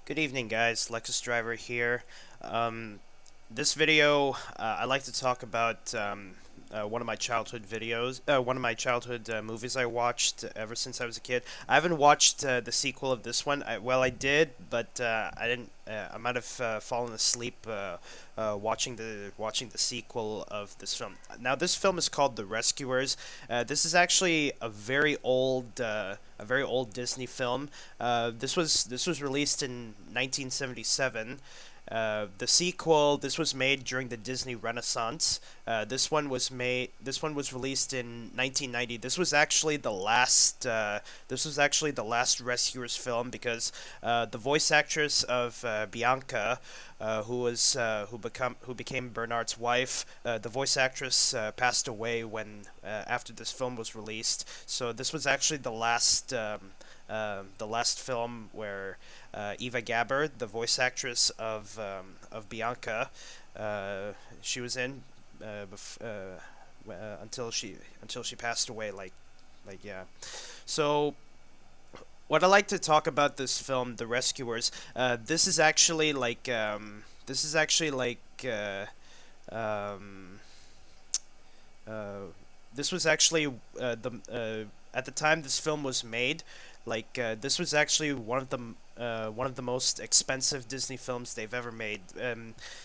Good evening, guys. Lexus Driver here. This video, I like to talk about one of my childhood videos, one of my childhood movies I watched ever since I was a kid. I haven't watched the sequel of this one. I did, but I didn't. I might have fallen asleep watching the sequel of this film. Now, this film is called The Rescuers. This is actually a very old Disney film. This was released in 1977. The sequel, this was made during the Disney Renaissance. This one was released in 1990. This was actually the last Rescuers film because the voice actress of Bianca, who became Bernard's wife, the voice actress passed away when after this film was released. So this was actually the last film where Eva Gabor, the voice actress of Bianca, she was in until she passed away. Yeah. So what I like to talk about this film, The Rescuers, this is actually like um, uh, this was actually the at the time this film was made, this was actually one of the most expensive Disney films they've ever made.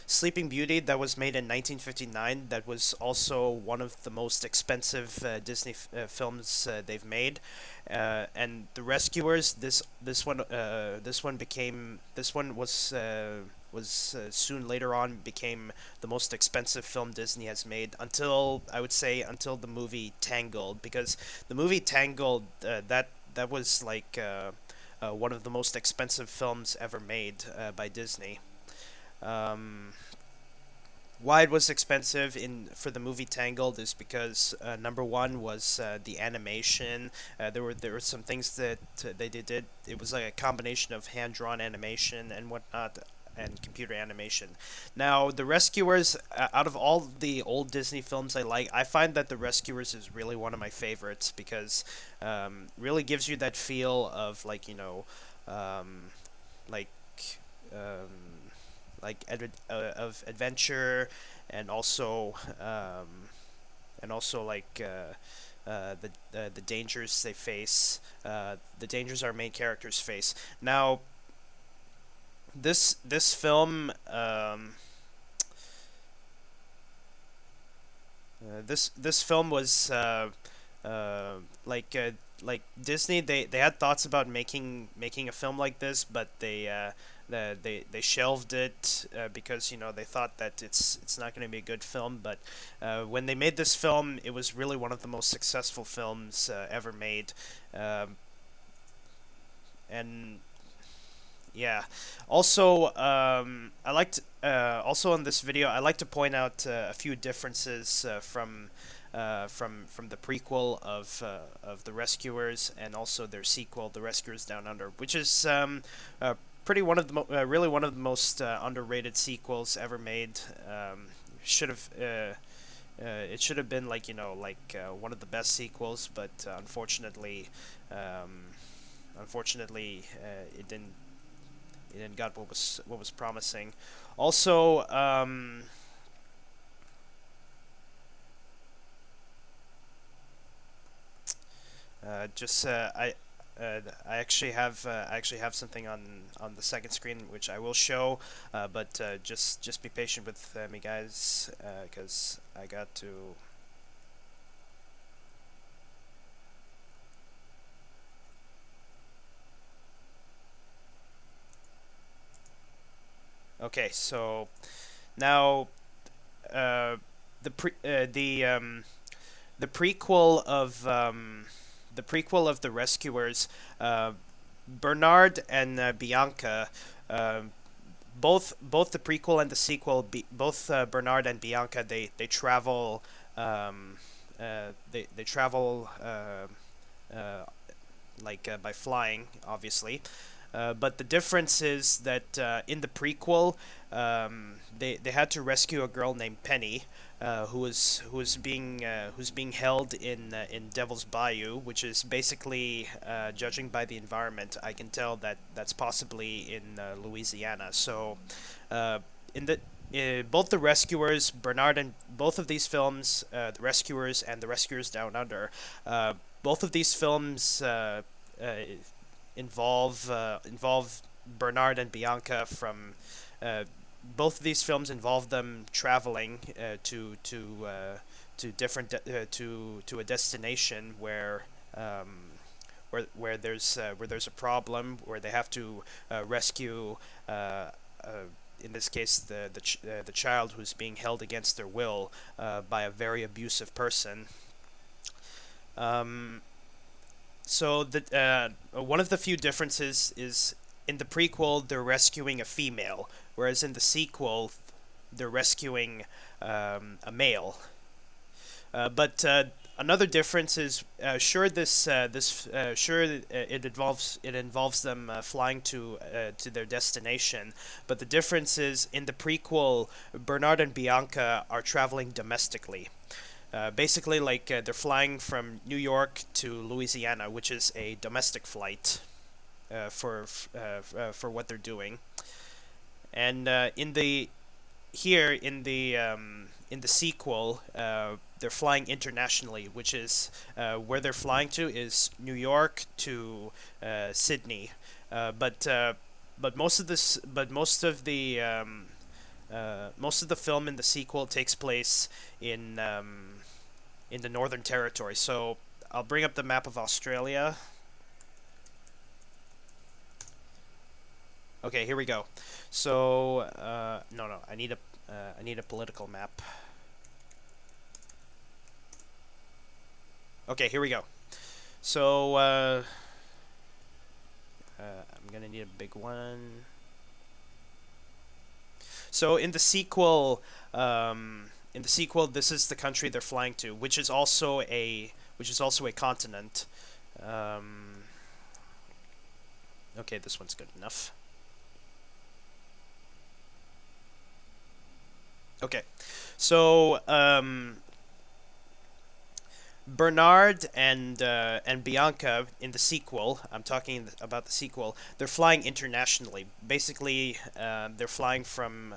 Sleeping Beauty, that was made in 1959, that was also one of the most expensive Disney films they've made. And The Rescuers, this one was soon later on became the most expensive film Disney has made until I would say until the movie Tangled, because the movie Tangled that was one of the most expensive films ever made by Disney. Um, why it was expensive in for the movie Tangled is because number one was the animation. There were some things that they did. It was like a combination of hand drawn animation and whatnot, and computer animation. Now, The Rescuers, out of all the old Disney films I find that The Rescuers is really one of my favorites because really gives you that feel of um, like um, of adventure, and also and also the dangers they face, the dangers our main characters face. Now, this film this film was uh, like uh, like Disney, they had thoughts about making a film like this, but they shelved it because they thought that it's not going to be a good film. But when they made this film, it was really one of the most successful films ever made. Um, and Yeah. Also, also in this video, I like to point out a few differences from the prequel of The Rescuers, and also their sequel, The Rescuers Down Under, which is pretty one of the really one of the most underrated sequels ever made. Should have It should have been one of the best sequels, but unfortunately, it didn't got what was promising. Also, just I actually have something on the second screen which I will show, but just be patient with me, guys, because I got to. Okay, so now uh, the pre the prequel of the Rescuers, uh, Bernard and Bianca, uh, both the prequel and the sequel, both Bernard and Bianca, they travel they travel by flying, obviously. But the difference is that in the prequel, they had to rescue a girl named Penny, who's being held in Devil's Bayou, which is basically, judging by the environment, I can tell that that's possibly in Louisiana. So, uh, in the both the rescuers, Bernard, and both of these films, the rescuers and the rescuers down under, both of these films uh, involve Bernard and Bianca from. Uh, Both of these films involve them traveling to a destination where there's a problem, where they have to rescue, uh, uh, in this case, the child who's being held against their will by a very abusive person. Um, so one of the few differences is, in the prequel they're rescuing a female, whereas in the sequel they're rescuing a male. But another difference is, it involves them flying to their destination, but the difference is, in the prequel Bernard and Bianca are traveling domestically. Basically, like, they're flying from New York to Louisiana, which is a domestic flight for what they're doing. And in the here in the sequel, they're flying internationally, which is, where they're flying to is New York to Sydney. But most of the film in the sequel takes place in the Northern Territory. So I'll bring up the map of Australia. Okay, here we go. So no, no, I need a political map. Okay, here we go. So I'm gonna need a big one. So in the sequel, this is the country they're flying to, which is also a continent. Um, okay, this one's good enough. Okay, so Bernard and Bianca in the sequel. I'm talking about the sequel. They're flying internationally. Basically, they're flying from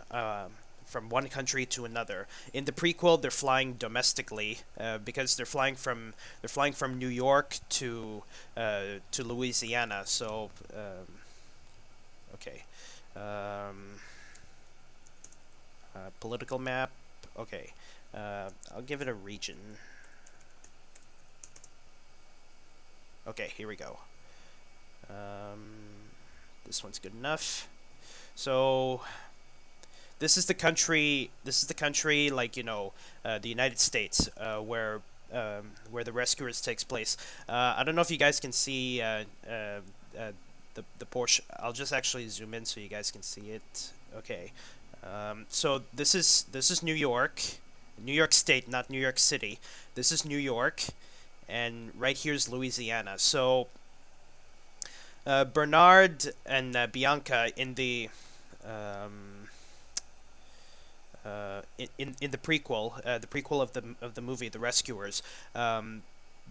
one country to another. In the prequel, they're flying domestically because they're flying from New York to Louisiana. So okay, um, political map. Okay, I'll give it a region. Okay, here we go. Um, this one's good enough. So this is the country, like, the United States, where the rescuers takes place. I don't know if you guys can see the Porsche. I'll just actually zoom in so you guys can see it. Okay. So this is New York, New York State, not New York City. This is New York, and right here's Louisiana. So Bernard and Bianca um, in the prequel of the movie The Rescuers, um,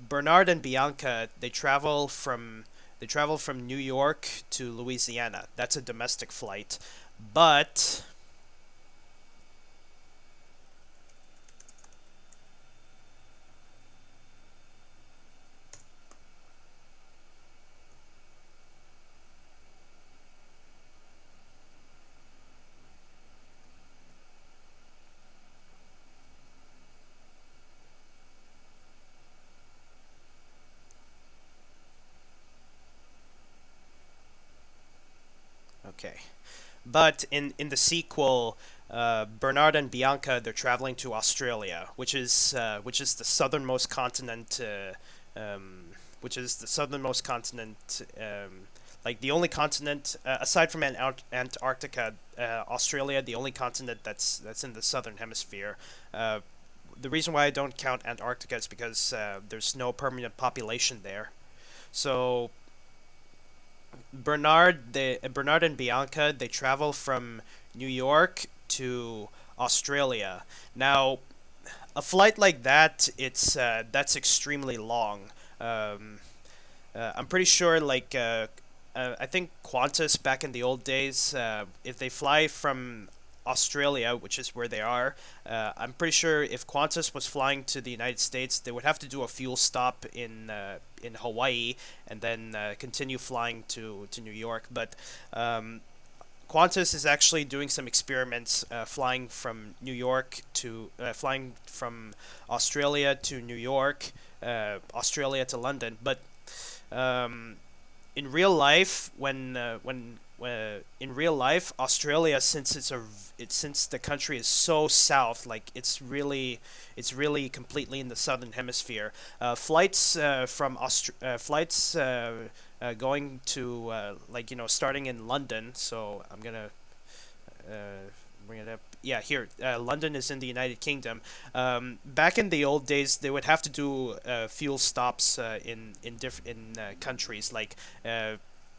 Bernard and Bianca, they travel from New York to Louisiana. That's a domestic flight, but okay. But in the sequel, Bernard and Bianca, they're traveling to Australia, which is the southernmost continent. Which is the southernmost continent. Like the only continent aside from Antarctica, Australia, the only continent that's in the southern hemisphere. Uh, the reason why I don't count Antarctica is because there's no permanent population there. So Bernard and Bianca, they travel from New York to Australia. Now, a flight like that, it's that's extremely long. Um, I'm pretty sure, I think Qantas back in the old days, if they fly from Australia, which is where they are, I'm pretty sure if Qantas was flying to the United States, they would have to do a fuel stop in Hawaii and then continue flying to New York. But Qantas is actually doing some experiments, flying from Australia to New York, Australia to London, but um, in real life, when in real life, Australia, since the country is so south, like it's really completely in the southern hemisphere. Flights going to starting in London. So I'm gonna bring it up. Yeah, here, London is in the United Kingdom. Back in the old days, they would have to do fuel stops in countries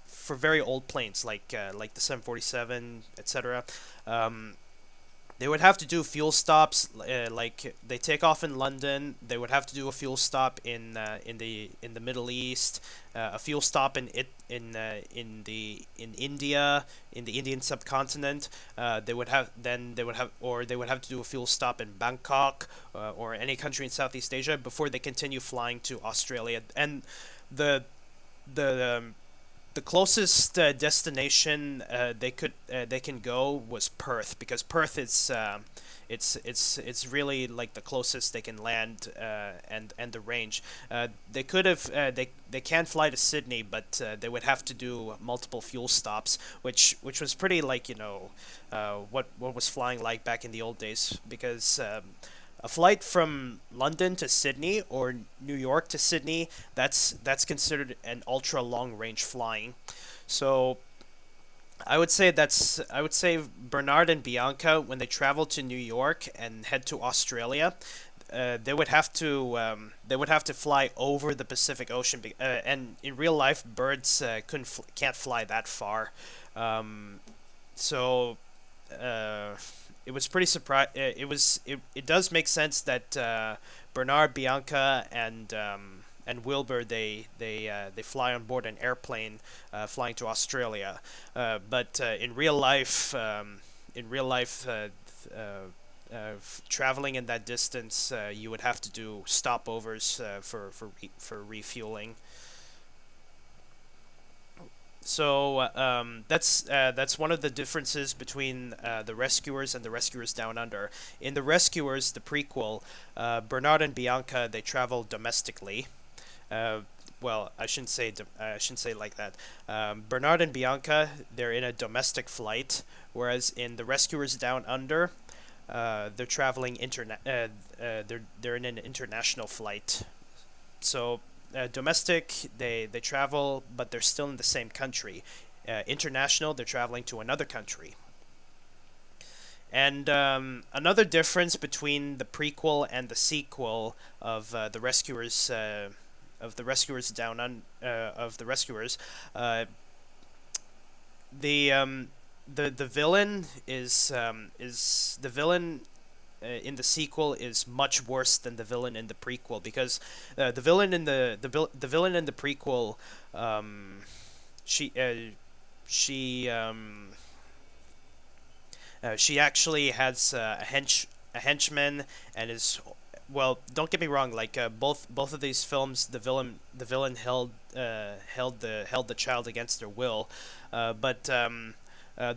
for very old planes, like the 747, etc. Um, they would have to do fuel stops. Like they take off in London, they would have to do a fuel stop in the Middle East, a fuel stop in India, in the Indian subcontinent. They would have to do a fuel stop in Bangkok, or any country in Southeast Asia before they continue flying to Australia. And the the the closest destination they can go was Perth, because Perth is it's really like the closest they can land, and the range. They can fly to Sydney, but they would have to do multiple fuel stops, which was pretty, what was flying like back in the old days, because a flight from London to Sydney or New York to Sydney, that's considered an ultra long range flying. So I would say Bernard and Bianca, when they travel to New York and head to Australia, they would have to fly over the Pacific Ocean, and in real life, birds can't fly that far. Um, so uh, it was pretty surprise. It does make sense that Bernard, Bianca, and Wilbur, they fly on board an airplane flying to Australia. But in real life, traveling in that distance, you would have to do stopovers for refueling. So that's one of the differences between the Rescuers and the Rescuers Down Under. In the Rescuers, the prequel, Bernard and Bianca, they travel domestically. Uh, well, I shouldn't say it like that. Bernard and Bianca, they're in a domestic flight, whereas in the Rescuers Down Under, they're traveling they're in an international flight. So domestic, they travel, but they're still in the same country. International, they're traveling to another country. And another difference between the prequel and the sequel of the Rescuers of the Rescuers, uh, the the villain is the villain in the sequel is much worse than the villain in the prequel, because the villain in the prequel, um, she she she actually has a henchman, and is, well, don't get me wrong, both of these films, the villain held the child against their will, but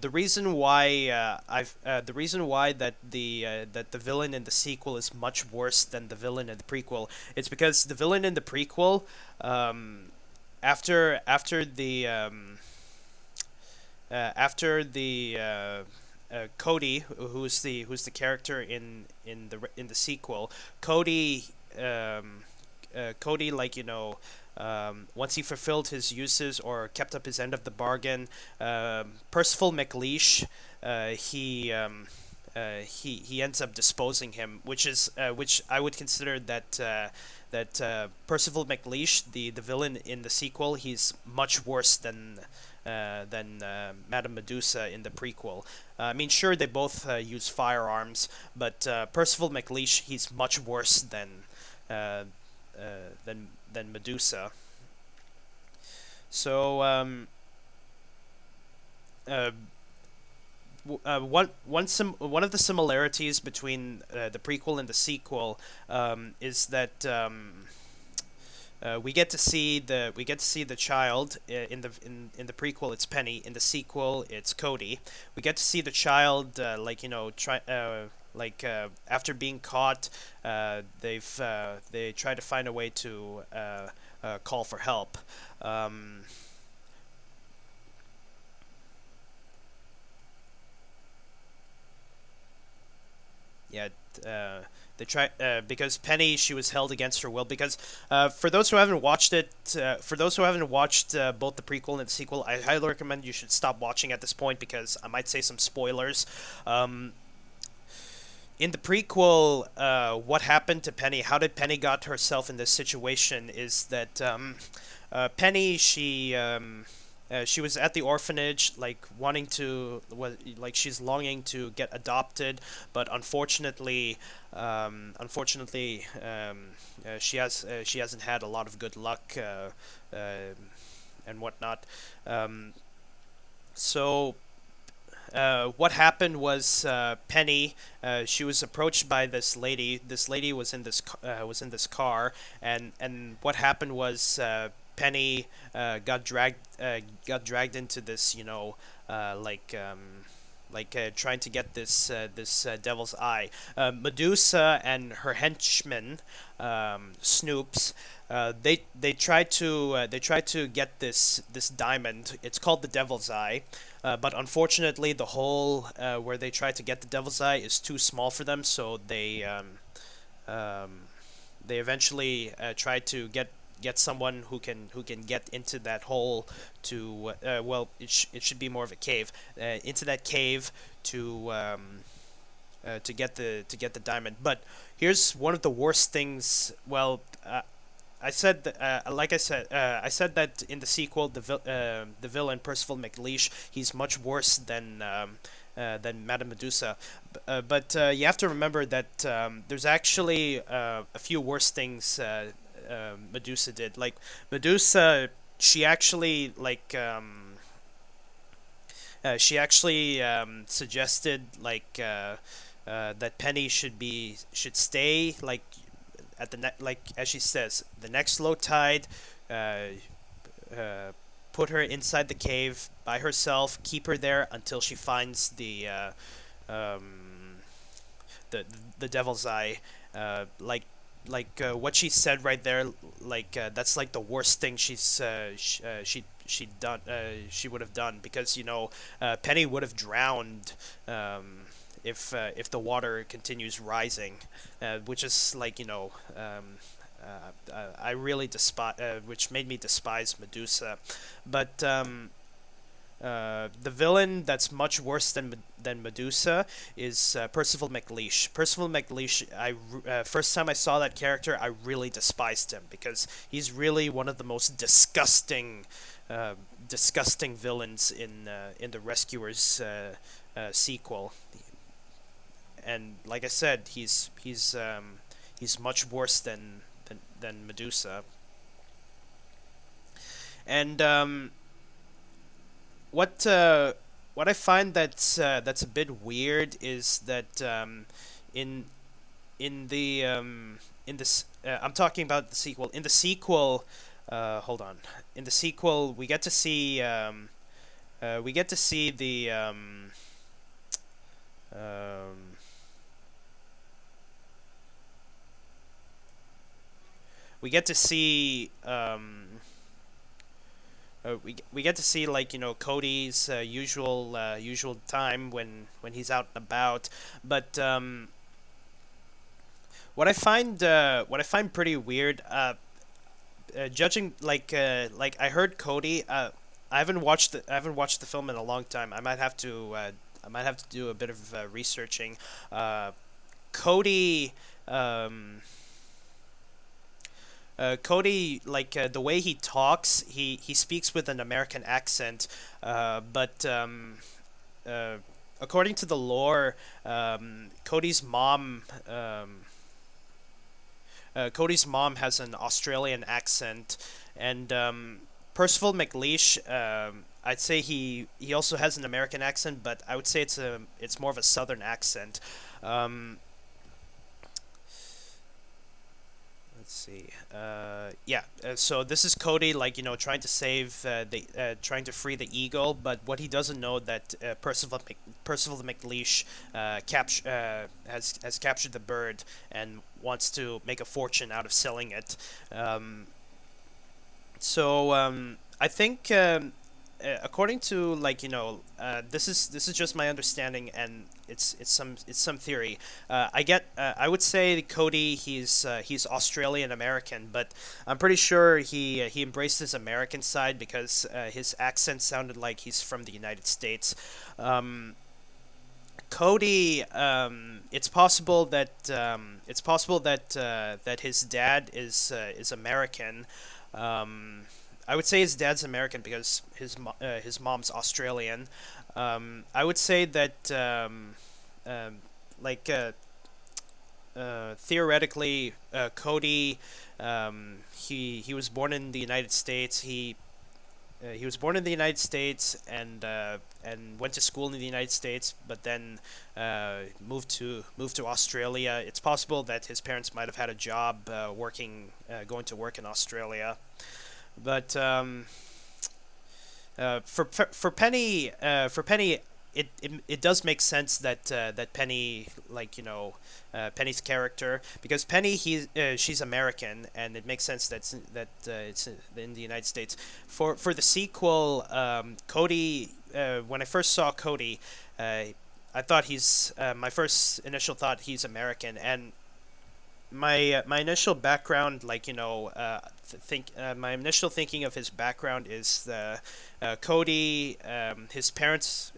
the reason why that the villain in the sequel is much worse than the villain in the prequel, it's because the villain in the prequel, um, after the Cody, who's the character in the sequel, Cody, Cody, once he fulfilled his uses or kept up his end of the bargain, Percival McLeish, he ends up disposing him, which I would consider that Percival McLeish, the villain in the sequel, he's much worse than Madame Medusa in the prequel. I mean, sure, they both use firearms, but Percival McLeish, he's much worse uh, than Medusa. So uh, one of the similarities between the prequel and the sequel is that we get to see the child in the prequel. It's Penny. In the sequel, it's Cody. We get to see the child after being caught, they try to find a way to call for help. Um, yeah, they try because Penny, she was held against her will. Because for those who haven't watched it, for those who haven't watched both the prequel and the sequel, I highly recommend you should stop watching at this point because I might say some spoilers. Um, in the prequel, what happened to Penny? How did Penny got herself in this situation? Is that Penny, she was at the orphanage, like wanting to, like she's longing to get adopted, but she hasn't had a lot of good luck and whatnot. Um, so what happened was Penny. She was approached by this lady. This lady was in was in this car, and what happened was Penny got dragged into this, uh, like um, trying to get this devil's eye. Medusa and her henchman, Snoops. They tried to get this diamond. It's called the Devil's Eye, but unfortunately, the hole where they tried to get the Devil's Eye is too small for them. So um, they eventually tried to get someone who can get into that hole to it should be more of a cave, into that cave to get the diamond. But here's one of the worst things. I said that, I said that in the sequel, the villain Percival McLeish, he's much worse than Madame Medusa. But you have to remember that there's actually a few worse things Medusa did. Like Medusa, she actually suggested that Penny should stay at as she says, the next low tide. Uh, Put her inside the cave by herself. Keep her there until she finds um, the the devil's eye. Uh, like what she said right there. That's like the worst thing she would have done, because Penny would have drowned if the water continues rising, which is I really despise, which made me despise Medusa. But the villain that's much worse than Medusa is Percival McLeish. Percival McLeish, first time I saw that character, I really despised him because he's really one of the most uh, disgusting villains in the Rescuers sequel. And like I said, he's much worse than Medusa. And what uh, what I find that's a bit weird is that in in this I'm talking about the sequel. In the sequel, hold on. In the sequel, we get to see um, we get to see we get to see Cody's usual time when he's out and about. But what I find pretty weird, judging like I heard Cody. I haven't watched the film in a long time. I might have to do a bit of researching. Cody. Um, Cody, like the way he talks, he speaks with an American accent, but uh, according to the lore, Cody's mom has an Australian accent, and Percival McLeish, I'd say he also has an American accent, but I would say it's more of a Southern accent. Um, let's see. Yeah. So this is Cody, like trying to save trying to free the eagle, but what he doesn't know that Percival McLeish has captured the bird and wants to make a fortune out of selling it. Um, I think according to this is just my understanding, and it's some theory. I would say Cody he's Australian American, but I'm pretty sure he embraced his American side because his accent sounded like he's from the United States. Um, Cody, it's possible that his dad is American. Um, I would say his dad's American because his mom's Australian. I would say that um, like theoretically, Cody, he was born in the United States. He was born in the United States and went to school in the United States, but then moved to Australia. It's possible that his parents might have had a job going to work in Australia. But for Penny, it does make sense that Penny, Penny's character, because Penny she's American, and it makes sense that it's in the United States. For the sequel, Cody, when I first saw Cody, I thought my first initial thought he's American, and my initial background, my initial thinking of his background is the Cody, his parents,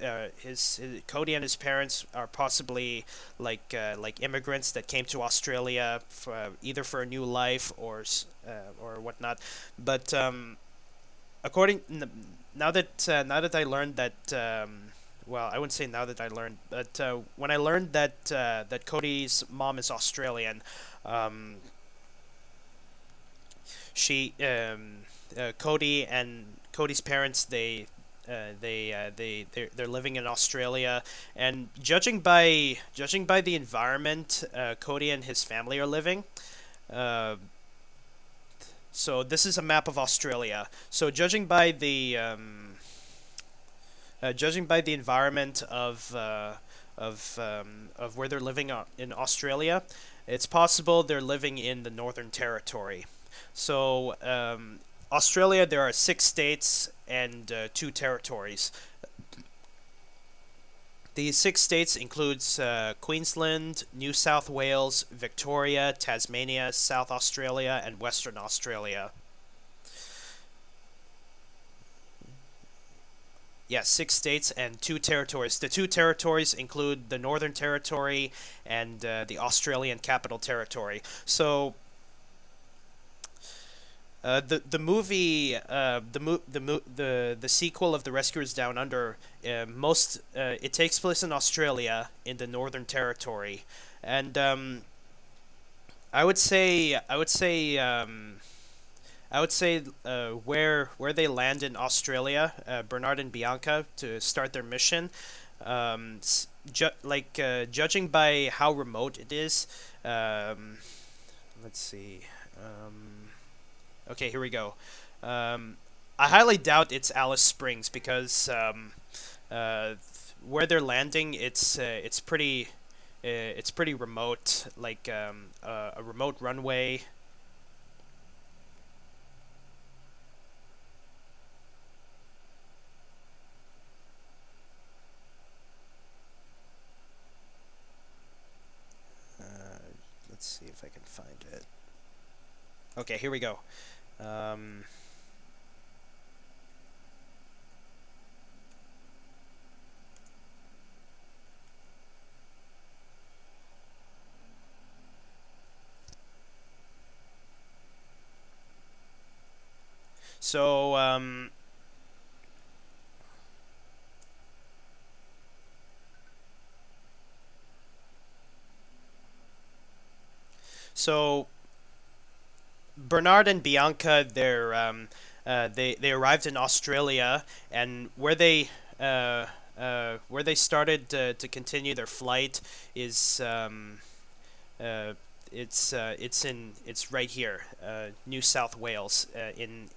Cody and his parents are possibly like immigrants that came to Australia for either for a new life or whatnot. But now that I learned that. Well, I wouldn't say now that I learned, but when I learned that Cody's mom is Australian, um, Cody and Cody's parents, they're living in Australia, and judging by the environment Cody and his family are living. Uh, so this is a map of Australia. So judging by the environment of where they're living in Australia, it's possible they're living in the Northern Territory. So Australia, there are 6 states and 2 territories. These 6 states includes Queensland, New South Wales, Victoria, Tasmania, South Australia, and Western Australia. Yes, 6 states and 2 territories. The 2 territories include the Northern Territory and the Australian Capital Territory. So the movie the sequel of The Rescuers Down Under, it takes place in Australia in the Northern Territory, and I would say where they land in Australia, Bernard and Bianca to start their mission. Judging by how remote it is, um, let's see. Okay, here we go. Um, I highly doubt it's Alice Springs because uh, where they're landing, it's pretty remote, like a remote runway. Uh, let's see if I can find it. Okay, here we go. Um, So so Bernard and Bianca, they arrived in Australia, and where they started to continue their flight is uh, it's right here, New South Wales, in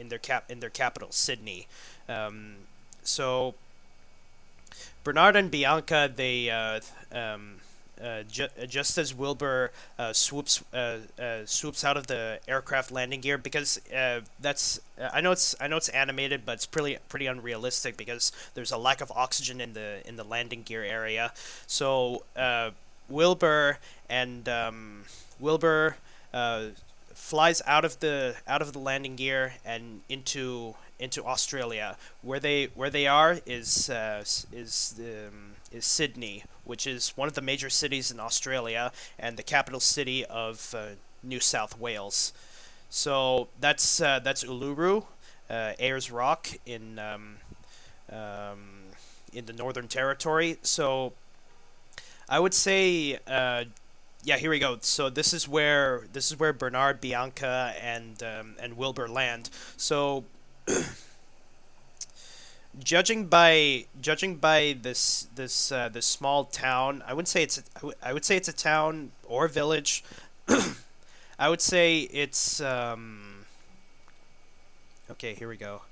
their capital, Sydney. Um, so Bernard and Bianca, just as Wilbur swoops out of the aircraft landing gear, because that's I know it's animated, but it's pretty unrealistic because there's a lack of oxygen in the landing gear area. So Wilbur and Wilbur uh, flies out of the landing gear and into Australia. Where they are is Sydney, which is one of the major cities in Australia and the capital city of New South Wales. So that's Uluru, Ayers Rock um, in the Northern Territory. So I would say, yeah, here we go. So this is where Bernard, Bianca, and Wilbur land. So judging by this small town, I would say it's a town or village. I would say it's okay. Here we go.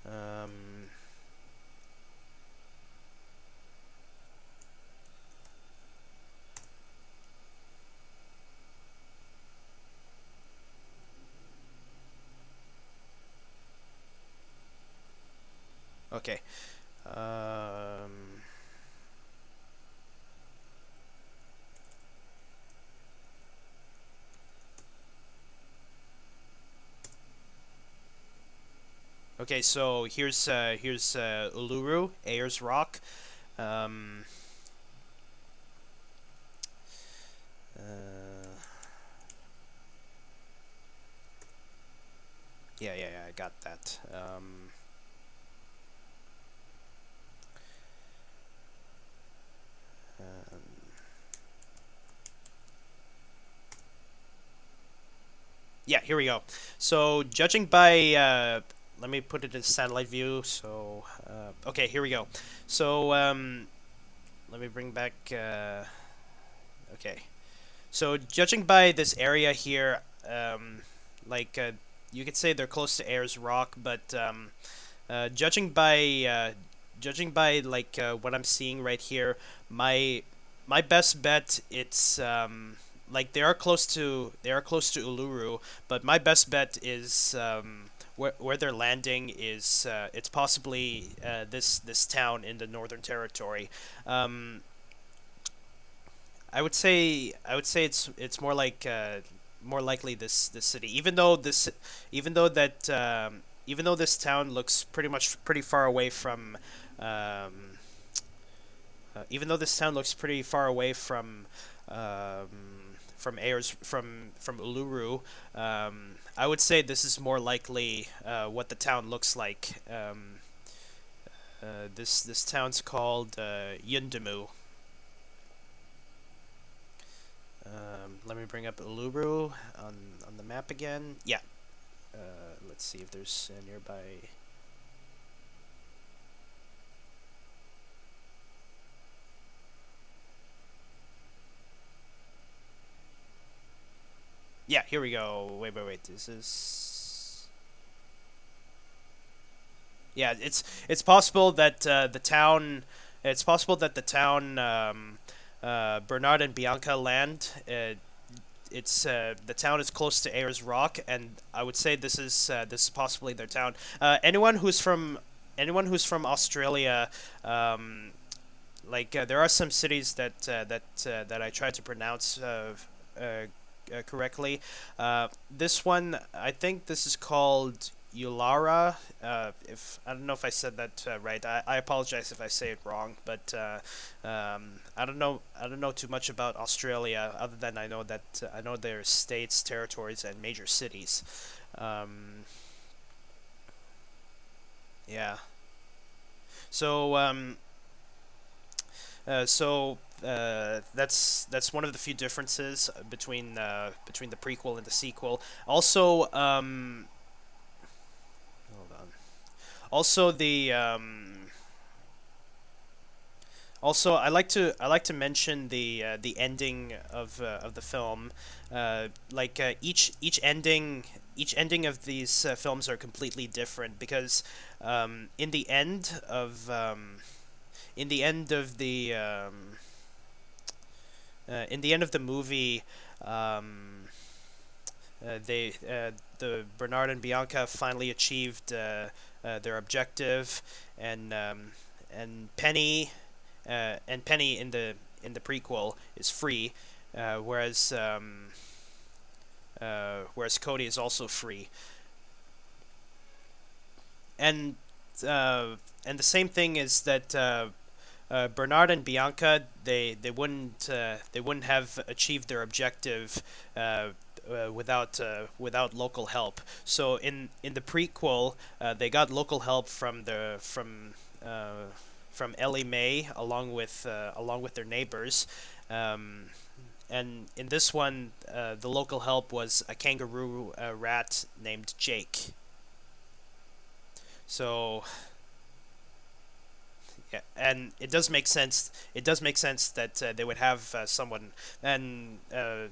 Um, okay. Um, okay. So here's Uluru, Ayers Rock. Um, uh, yeah. I got that. Um, yeah, here we go. So judging by let me put it in satellite view. So okay, here we go. So let me bring back. Okay. So judging by this area here, like you could say they're close to Ayers Rock, but uh, judging by uh, judging by like what I'm seeing right here, my my best bet it's like they are close to Uluru, but my best bet is where they're landing is it's possibly this town in the Northern Territory. Um, I would say it's more likely this city, even though this town looks pretty far away um, even though this town looks pretty far away from Uluru. I would say this is more likely what the town looks like. This town's called Yundamu. Let me bring up Uluru on the map again. Yeah. Let's see if there's a nearby. Yeah, here we go. Wait. This is. Yeah, it's possible that the town. It's possible that the town Bernard and Bianca land. The town is close to Ayers Rock, and I would say this is possibly their town. Anyone who's from Australia, um, like there are some cities that I tried to pronounce correctly. This one, I think this is called Ulara. If I don't know if I said that right, I apologize if I say it wrong. But I don't know too much about Australia other than I know their states, territories, and major cities. Um, Yeah. So that's one of the few differences between the prequel and the sequel. Also, hold on. Also the Also, I like to mention the ending of the film. Each ending of these films are completely different because in the end of in the end of the in the end of the movie, um, the Bernard and Bianca finally achieved their objective, and Penny in the prequel is free, whereas Cody is also free, and uh, and the same thing is that Bernard and Bianca they wouldn't have achieved their objective without local help. So in the prequel, they got local help from Ellie Mae along with their neighbors. Um, and in this one, the local help was a kangaroo rat named Jake. So yeah, and it does make sense. It does make sense that they would have someone and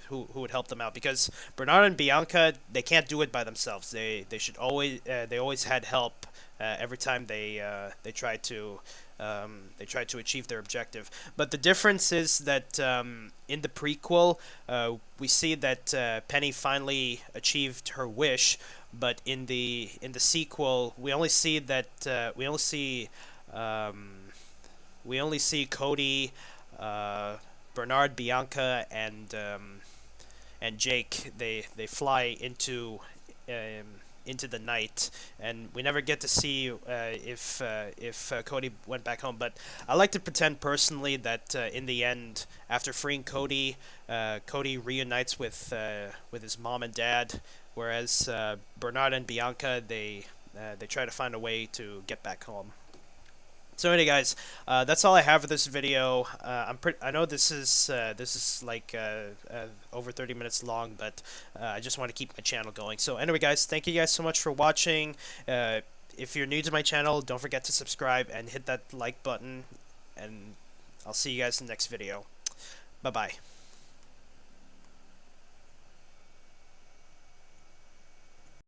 who would help them out because Bernard and Bianca they can't do it by themselves. They always had help every time they tried to achieve their objective. But the difference is that in the prequel, we see that Penny finally achieved her wish, but in the sequel, um, we only see Cody, uh, Bernard, Bianca, and Jake. They fly into the night, and we never get to see if Cody went back home. But I like to pretend personally that in the end, after freeing Cody, Cody reunites with his mom and dad, whereas Bernard and Bianca they try to find a way to get back home. So anyway, guys, that's all I have for this video. I know this is like over 30 minutes long, but I just want to keep my channel going. So anyway, guys, thank you guys so much for watching. If you're new to my channel, don't forget to subscribe and hit that like button. And I'll see you guys in the next video. Bye bye.